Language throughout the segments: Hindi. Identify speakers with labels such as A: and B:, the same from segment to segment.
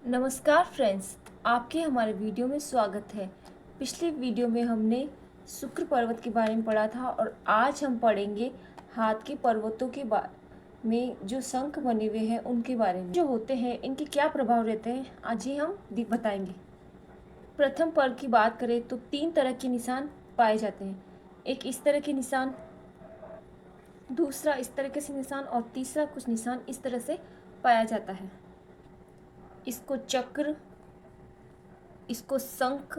A: नमस्कार फ्रेंड्स, आपके हमारे वीडियो में स्वागत है। पिछले वीडियो में हमने शुक्र पर्वत के बारे में पढ़ा था और आज हम पढ़ेंगे हाथ के पर्वतों के बारे में। जो शंख बने हुए हैं उनके बारे में, जो होते हैं इनके क्या प्रभाव रहते हैं, आज ही हम बताएंगे। प्रथम पर्व की बात करें तो 3 तरह के निशान पाए जाते हैं। एक इस तरह के निशान, दूसरा इस तरह के निशान और तीसरा कुछ निशान इस तरह से पाया जाता है। इसको चक्र, इसको शंख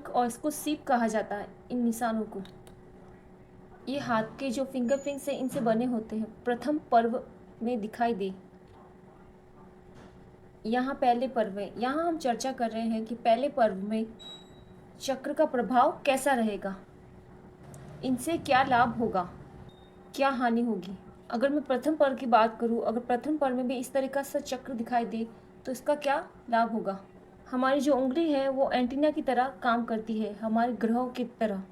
A: और इसको सीप कहा जाता है। इन निशानों को, ये हाथ के जो फिंगरप्रिंट्स हैं इनसे बने होते हैं। प्रथम पर्व में दिखाई दे, यहाँ पहले पर्व है। यहाँ हम चर्चा कर रहे हैं कि पहले पर्व में चक्र का प्रभाव कैसा रहेगा, इनसे क्या लाभ होगा, क्या हानि होगी। अगर मैं प्रथम पर्व की बात करूँ, अगर प्रथम पर्व में भी इस तरह का सा चक्र दिखाई दे तो इसका क्या लाभ होगा। हमारी जो उंगली है वो एंटीना की तरह काम करती है, हमारे ग्रहों की तरह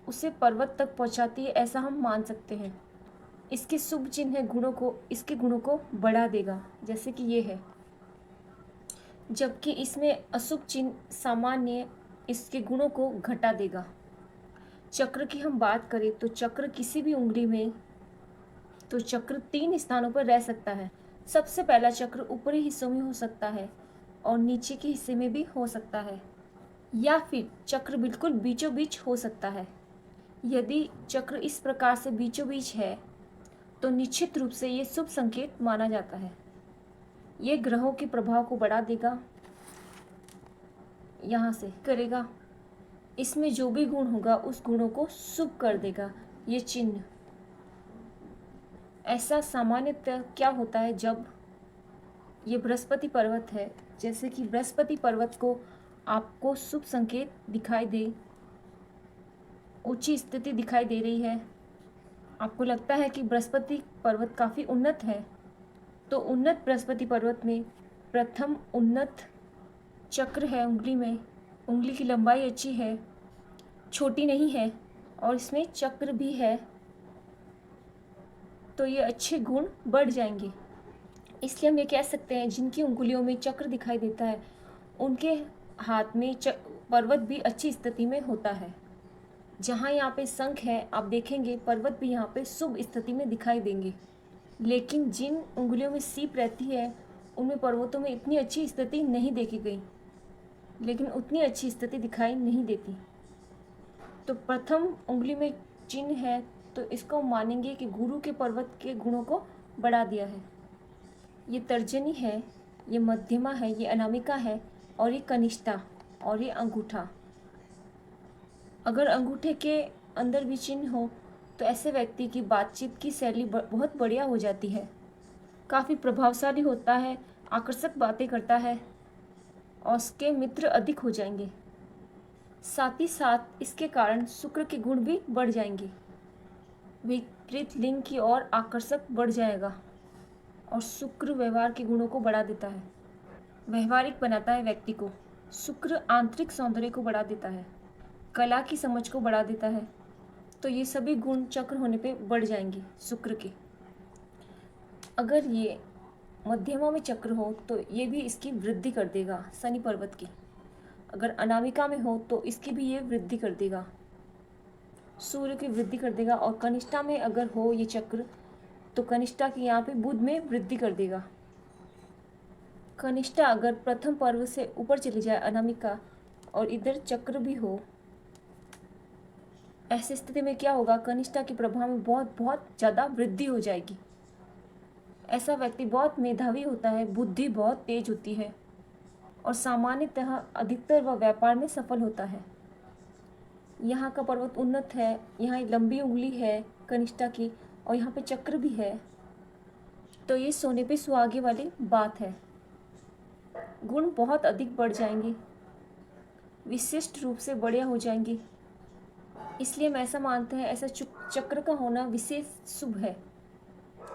A: उसे पर्वत तक पहुंचाती है, ऐसा हम मान सकते हैं। इसके शुभ चिन्ह है गुणों को, इसके गुणों को बढ़ा देगा, जैसे कि ये है। जबकि इसमें अशुभ चिन्ह सामान्य इसके गुणों को घटा देगा। चक्र की हम बात करें तो चक्र किसी भी उंगली में, तो चक्र 3 स्थानों पर रह सकता है। सबसे पहला चक्र ऊपरी हिस्सों में हो सकता है और नीचे के हिस्से में भी हो सकता है, या फिर चक्र बिल्कुल बीचों बीच हो सकता है। यदि चक्र इस प्रकार से बीचों बीच है तो निश्चित रूप से ये शुभ संकेत माना जाता है। ये ग्रहों के प्रभाव को बढ़ा देगा, यहाँ से करेगा। इसमें जो भी गुण होगा उस गुणों को शुभ कर देगा ये चिन्ह। ऐसा सामान्यतः क्या होता है जब ये बृहस्पति पर्वत है, जैसे कि बृहस्पति पर्वत को आपको शुभ संकेत दिखाई दे, ऊंची स्थिति दिखाई दे रही है, आपको लगता है कि बृहस्पति पर्वत काफ़ी उन्नत है, तो उन्नत बृहस्पति पर्वत में प्रथम उन्नत चक्र है उंगली में, उंगली की लंबाई अच्छी है, छोटी नहीं है और इसमें चक्र भी है, तो ये अच्छे गुण बढ़ जाएंगे। इसलिए हम ये कह सकते हैं जिनकी उंगलियों में चक्र दिखाई देता है उनके हाथ में पर्वत भी अच्छी स्थिति में होता है। जहाँ यहाँ पे शंख है, आप देखेंगे पर्वत भी यहाँ पे शुभ स्थिति में दिखाई देंगे। लेकिन जिन उंगलियों में सीप रहती है उनमें पर्वतों में इतनी अच्छी स्थिति नहीं देखी गई, लेकिन उतनी अच्छी स्थिति दिखाई नहीं देती। तो प्रथम उंगली में चिन्ह है तो इसको मानेंगे कि गुरु के पर्वत के गुणों को बढ़ा दिया है। ये तर्जनी है, ये मध्यमा है, ये अनामिका है और ये कनिष्ठा और ये अंगूठा। अगर अंगूठे के अंदर भी चिन्ह हो तो ऐसे व्यक्ति की बातचीत की शैली बहुत बढ़िया हो जाती है, काफ़ी प्रभावशाली होता है, आकर्षक बातें करता है और उसके मित्र अधिक हो जाएंगे। साथ ही साथ इसके कारण शुक्र के गुण भी बढ़ जाएंगे, विपरीत लिंग की ओर आकर्षक बढ़ जाएगा और शुक्र व्यवहार के गुणों को बढ़ा देता है, व्यवहारिक बनाता है व्यक्ति को। शुक्र आंतरिक सौंदर्य को बढ़ा देता है, कला की समझ को बढ़ा देता है। तो ये सभी गुण चक्र होने पे बढ़ जाएंगे शुक्र के। अगर ये मध्यमा में चक्र हो तो ये भी इसकी वृद्धि कर देगा शनि पर्वत की। अगर अनामिका में हो तो इसकी भी ये वृद्धि कर देगा, सूर्य की वृद्धि कर देगा। और कनिष्ठा में अगर हो ये चक्र तो कनिष्ठा की यहाँ पे बुध में वृद्धि कर देगा। कनिष्ठा अगर प्रथम पर्व से ऊपर चली जाए अनामिका और इधर चक्र भी हो, ऐसी स्थिति में क्या होगा, कनिष्ठा के प्रभाव में बहुत बहुत ज़्यादा वृद्धि हो जाएगी। ऐसा व्यक्ति बहुत मेधावी होता है, बुद्धि बहुत तेज होती है और सामान्यतः अधिकतर वह व्यापार में सफल होता है। यहाँ का पर्वत उन्नत है, यहाँ लंबी उंगली है कनिष्ठा की और यहाँ पे चक्र भी है, तो ये सोने पे सुहागे वाली बात है। गुण बहुत अधिक बढ़ जाएंगे, विशिष्ट रूप से बढ़िया हो जाएंगे। इसलिए हम ऐसा मानते हैं ऐसा चक्र का होना विशेष शुभ है।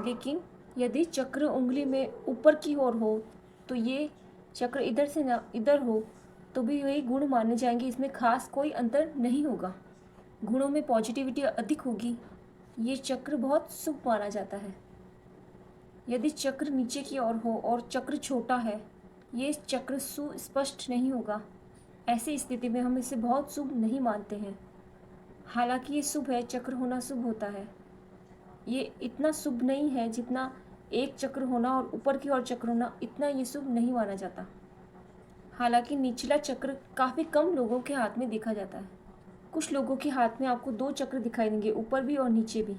A: लेकिन यदि चक्र उंगली में ऊपर की ओर हो तो ये चक्र इधर से ना इधर हो तो भी वही गुण माने जाएंगे, इसमें खास कोई अंतर नहीं होगा, गुणों में पॉजिटिविटी अधिक होगी। ये चक्र बहुत शुभ माना जाता है। यदि चक्र नीचे की ओर हो और चक्र छोटा है ये चक्र सुस्पष्ट नहीं होगा। ऐसी स्थिति में हम इसे बहुत शुभ नहीं मानते हैं। हालांकि ये शुभ है, चक्र होना शुभ होता है। ये इतना शुभ नहीं है जितना एक चक्र होना और ऊपर की ओर चक्र होना, इतना ये शुभ नहीं माना जाता। हालांकि निचला चक्र काफ़ी कम लोगों के हाथ में देखा जाता है। कुछ लोगों के हाथ में आपको 2 चक्र दिखाई देंगे, ऊपर भी और नीचे भी।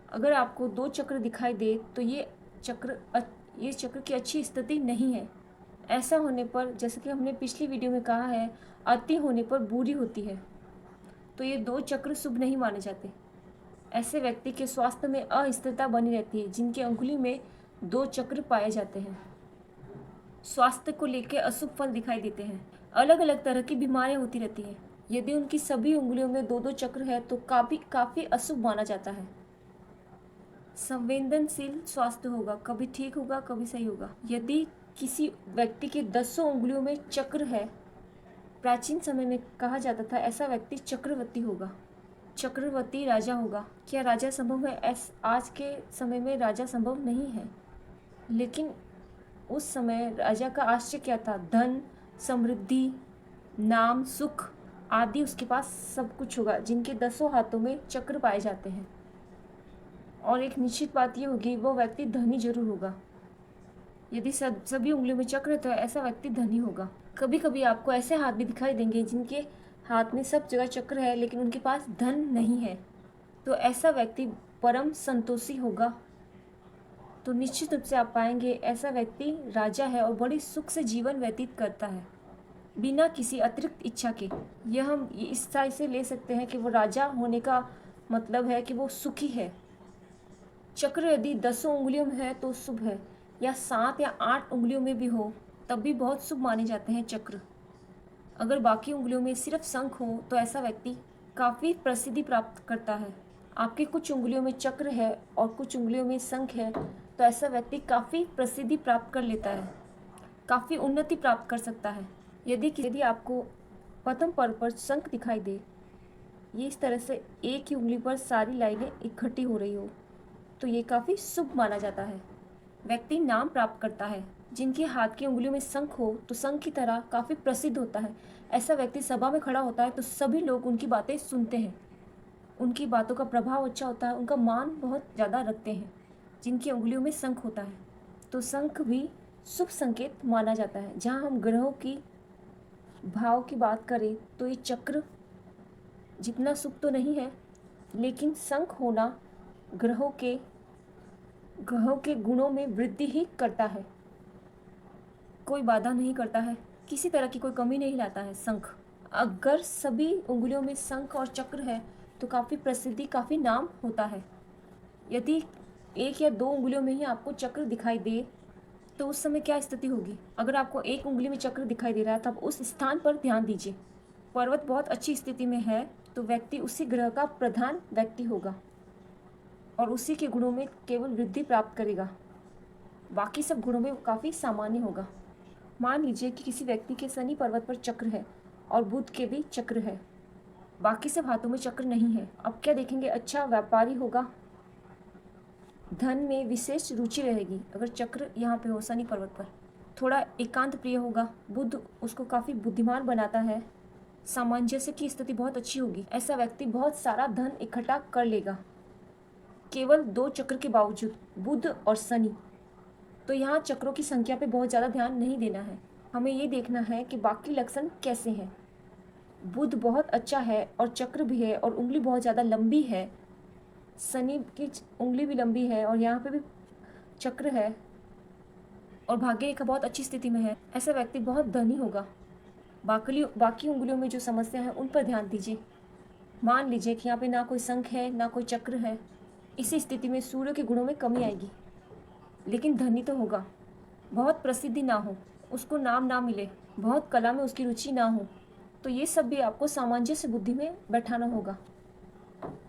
A: अगर आपको 2 चक्र दिखाई दे तो ये चक्र की अच्छी स्थिति नहीं है। ऐसा होने पर, जैसे कि हमने पिछली वीडियो में कहा है, अति होने पर बुरी होती है। तो ये 2 चक्र शुभ नहीं माने जाते। ऐसे व्यक्ति के स्वास्थ्य में अस्थिरता बनी रहती है जिनकी अंगुली में 2 चक्र पाए जाते हैं। स्वास्थ्य को लेकर अशुभ फल दिखाई देते हैं। अलग अलग तरह की बीमारियां होती रहती हैं। यदि उनकी सभी उंगलियों में 2-2 चक्र है तो काफ़ी अशुभ माना जाता है। संवेदनशील स्वास्थ्य होगा, कभी ठीक होगा, कभी सही होगा। यदि किसी व्यक्ति के 10 उंगलियों में चक्र है, प्राचीन समय में कहा जाता था ऐसा व्यक्ति चक्रवर्ती होगा, चक्रवर्ती राजा होगा। क्या राजा संभव है? आज के समय में राजा संभव नहीं है, लेकिन उस समय राजा का आश्चर्य क्या था? धन, समृद्धि, नाम, सुख आदि उसके पास सब कुछ होगा, जिनके 10 हाथों में चक्र पाए जाते हैं। और एक निश्चित बात ये होगी, वो व्यक्ति धनी जरूर होगा। यदि सभी उंगलियों में चक्र है तो ऐसा व्यक्ति धनी होगा। कभी कभी आपको ऐसे हाथ भी दिखाई देंगे जिनके हाथ में सब जगह चक्र है लेकिन उनके पास धन नहीं है, तो ऐसा व्यक्ति परम संतोषी होगा। तो निश्चित रूप से आप पाएंगे ऐसा व्यक्ति राजा है और बड़ी सुख से जीवन व्यतीत करता है बिना किसी अतिरिक्त इच्छा के। यह हम इस तरह से ले सकते हैं कि वो राजा होने का मतलब है कि वो सुखी है। चक्र यदि 10 उंगलियों में है तो शुभ है, या 7 या 8 उंगलियों में भी हो तब भी बहुत शुभ माने जाते हैं चक्र। अगर बाकी उंगलियों में सिर्फ शंख हो तो ऐसा व्यक्ति काफ़ी प्रसिद्धि प्राप्त करता है। आपके कुछ उंगलियों में चक्र है और कुछ उंगलियों में शंख है तो ऐसा व्यक्ति काफ़ी प्रसिद्धि प्राप्त कर लेता है, काफ़ी उन्नति प्राप्त कर सकता है। यदि आपको प्रथम पर्व पर शंख दिखाई दे, ये इस तरह से एक ही उंगली पर सारी लाइनें इकट्ठी हो रही हो, तो ये काफ़ी शुभ माना जाता है। व्यक्ति नाम प्राप्त करता है। जिनके हाथ की उंगलियों में शंख हो तो शंख की तरह काफ़ी प्रसिद्ध होता है। ऐसा व्यक्ति सभा में खड़ा होता है तो सभी लोग उनकी बातें सुनते हैं, उनकी बातों का प्रभाव अच्छा होता है, उनका मान बहुत ज़्यादा रखते हैं। जिनकी उंगलियों में शंख होता है तो शंख भी शुभ संकेत माना जाता है। जहाँ हम ग्रहों की भाव की बात करें तो ये चक्र जितना शुभ तो नहीं है, लेकिन शंख होना ग्रहों के गुणों में वृद्धि ही करता है, कोई बाधा नहीं करता है, किसी तरह की कोई कमी नहीं लाता है शंख। अगर सभी उंगलियों में शंख और चक्र है तो काफ़ी प्रसिद्धि, काफ़ी नाम होता है। यदि 1 या 2 उंगलियों में ही आपको चक्र दिखाई दे तो उस समय क्या स्थिति होगी? अगर आपको 1 उंगली में चक्र दिखाई दे रहा है तब उस स्थान पर ध्यान दीजिए। पर्वत बहुत अच्छी स्थिति में है तो व्यक्ति उसी ग्रह का प्रधान व्यक्ति होगा और उसी के गुणों में केवल वृद्धि प्राप्त करेगा, बाकी सब गुणों में काफ़ी सामान्य होगा। मान लीजिए कि किसी व्यक्ति के शनि पर्वत पर चक्र है और बुध के भी चक्र है, बाकी सब हाथों में चक्र नहीं है। अब क्या देखेंगे? अच्छा व्यापारी होगा, धन में विशेष रुचि रहेगी। अगर चक्र यहाँ पे हो शनि पर्वत पर, थोड़ा एकांत प्रिय होगा। बुध उसको काफ़ी बुद्धिमान बनाता है, सामंजस्य की स्थिति बहुत अच्छी होगी। ऐसा व्यक्ति बहुत सारा धन इकट्ठा कर लेगा केवल 2 चक्र के बावजूद, बुध और शनि। तो यहाँ चक्रों की संख्या पे बहुत ज़्यादा ध्यान नहीं देना है, हमें ये देखना है कि बाकी लक्षण कैसे हैं। बुध बहुत अच्छा है और चक्र भी है और उंगली बहुत ज़्यादा लंबी है, शनि की उंगली भी लंबी है और यहाँ पे भी चक्र है और भाग्य रेखा बहुत अच्छी स्थिति में है। ऐसा व्यक्ति बहुत धनी होगा। बाकी उंगलियों में जो समस्या है उन पर ध्यान दीजिए। मान लीजिए कि यहाँ पे ना कोई शंख है ना कोई चक्र है, इसी स्थिति में सूर्य के गुणों में कमी आएगी, लेकिन धनी तो होगा। बहुत प्रसिद्धि ना हो, उसको नाम ना मिले, बहुत कला में उसकी रुचि ना हो, तो ये सब भी आपको सामंजस्य बुद्धि में बैठाना होगा।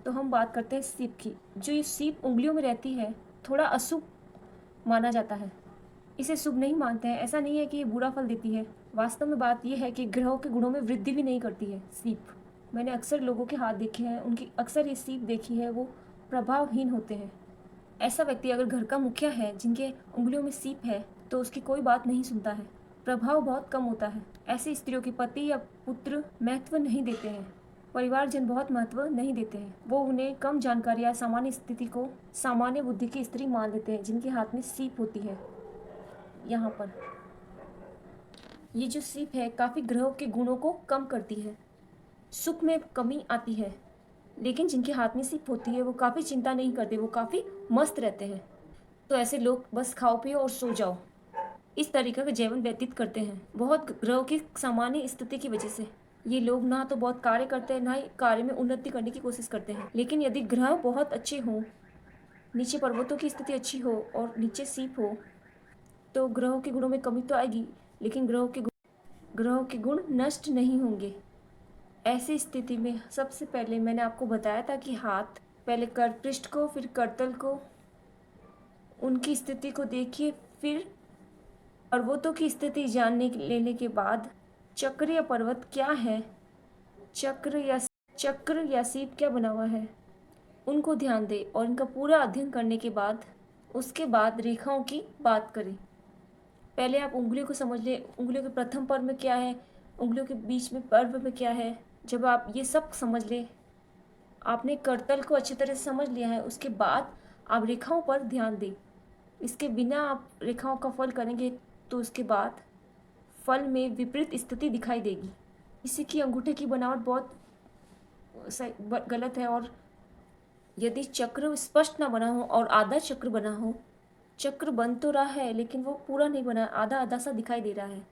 A: तो हम बात करते हैं सीप की। जो ये सीप उंगलियों में रहती है थोड़ा अशुभ माना जाता है, इसे शुभ नहीं मानते हैं। ऐसा नहीं है कि ये बुरा फल देती है, वास्तव में बात यह है कि ग्रहों के गुणों में वृद्धि भी नहीं करती है सीप। मैंने अक्सर लोगों के हाथ देखे हैं, उनकी अक्सर ये सीप देखी है, वो प्रभावहीन होते हैं। ऐसा व्यक्ति अगर घर का मुखिया है जिनके उंगलियों में सीप है तो उसकी कोई बात नहीं सुनता है, प्रभाव बहुत कम होता है। ऐसी स्त्रियों के पति या पुत्र महत्व नहीं देते हैं, परिवारजन बहुत महत्व नहीं देते हैं। वो उन्हें कम जानकारी या सामान्य स्थिति को सामान्य बुद्धि की स्त्री मान लेते हैं, जिनके हाथ में सीप होती है। यहाँ पर ये जो सीप है काफ़ी ग्रहों के गुणों को कम करती है, सुख में कमी आती है। लेकिन जिनके हाथ में सीप होती है वो काफ़ी चिंता नहीं करते, वो काफ़ी मस्त रहते हैं। तो ऐसे लोग बस खाओ पियो और सो जाओ, इस तरीके का जीवन व्यतीत करते हैं। बहुत ग्रहों की सामान्य स्थिति की वजह से ये लोग ना तो बहुत कार्य करते हैं, ना ही कार्य में उन्नति करने की कोशिश करते हैं। लेकिन यदि ग्रह बहुत अच्छे हों, नीचे पर्वतों की स्थिति अच्छी हो और नीचे सीप हो, तो ग्रहों के गुणों में कमी तो आएगी, लेकिन ग्रहों के गुण नष्ट नहीं होंगे। ऐसी स्थिति में सबसे पहले मैंने आपको बताया था कि हाथ पहले करपृष्ठ को, फिर करतल को, उनकी स्थिति को देखिए, फिर पर्वतों की स्थिति लेने के बाद चक्र या पर्वत क्या है, चक्र या सीप क्या बना हुआ है, उनको ध्यान दें और इनका पूरा अध्ययन करने के बाद उसके बाद रेखाओं की बात करें। पहले आप उंगलियों को समझ लें, उंगलियों के प्रथम पर्व में क्या है, उंगलियों के बीच में पर्व में क्या है। जब आप ये सब समझ लें, आपने करतल को अच्छी तरह से समझ लिया है, उसके बाद आप रेखाओं पर ध्यान दें। इसके बिना आप रेखाओं का फल करेंगे तो उसके बाद फल में विपरीत स्थिति दिखाई देगी। किसी की अंगूठे की बनावट बहुत गलत है, और यदि चक्र स्पष्ट ना बना हो और आधा चक्र बना हो, चक्र बन तो रहा है लेकिन वो पूरा नहीं बना, आधा आधा सा दिखाई दे रहा है,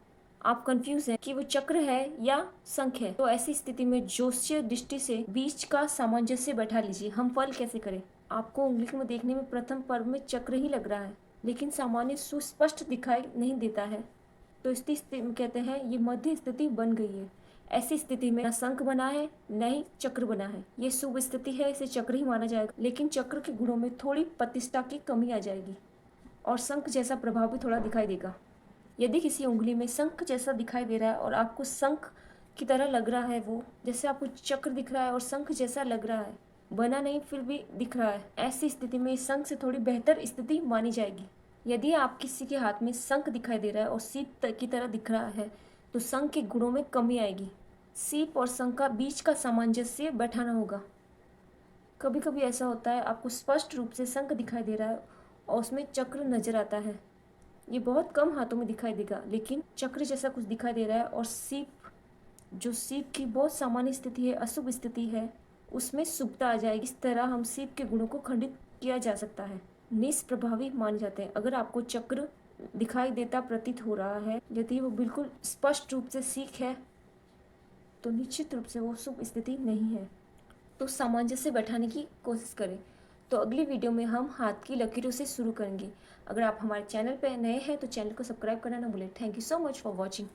A: आप कंफ्यूज हैं कि वो चक्र है या शंख है, तो ऐसी स्थिति में ज्योतिषीय दृष्टि से बीच का सामंजस्य बैठा लीजिए। हम फल कैसे करें? आपको उंगली में देखने में प्रथम पर्व में चक्र ही लग रहा है, लेकिन सामान्य सुस्पष्ट दिखाई नहीं देता है, तो इस स्थिति में कहते हैं ये मध्य स्थिति बन गई है। ऐसी स्थिति में न शंख बना है न ही चक्र बना है, ये शुभ स्थिति है, इसे चक्र ही माना जाएगा। लेकिन चक्र के गुणों में थोड़ी प्रतिष्ठा की कमी आ जाएगी और शंख जैसा प्रभाव भी थोड़ा दिखाई देगा। यदि किसी उंगली में शंख जैसा दिखाई दे रहा है और आपको शंख की तरह लग रहा है, वो जैसे आपको चक्र दिख रहा है और शंख जैसा लग रहा है, बना नहीं फिर भी दिख रहा है, ऐसी स्थिति में शंख से थोड़ी बेहतर स्थिति मानी जाएगी। यदि आप किसी के हाथ में शंख दिखाई दे रहा है और सीप की तरह दिख रहा है, तो शंख के गुणों में कमी आएगी। सीप और शंख का बीच का सामंजस्य बैठाना होगा। कभी कभी ऐसा होता है आपको स्पष्ट रूप से शंख दिखाई दे रहा है और उसमें चक्र नजर आता है, ये बहुत कम हाथों में दिखाई देगा, लेकिन चक्र जैसा कुछ दिखाई दे रहा है। और सीप, जो सीप की बहुत सामान्य स्थिति है, अशुभ स्थिति है, उसमें शुभता आ जाएगी। इस तरह हम सीप के गुणों को खंडित किया जा सकता है, निष्प्रभावी मान जाते हैं। अगर आपको चक्र दिखाई देता प्रतीत हो रहा है, यदि वो बिल्कुल स्पष्ट रूप से सीख है, तो निश्चित रूप से वो शुभ स्थिति नहीं है। तो सामंजस्य बैठाने की कोशिश करें। तो अगली वीडियो में हम हाथ की लकीरों से शुरू करेंगे। अगर आप हमारे चैनल पर नए हैं तो चैनल को सब्सक्राइब करना ना भूलें। Thank you so much for watching.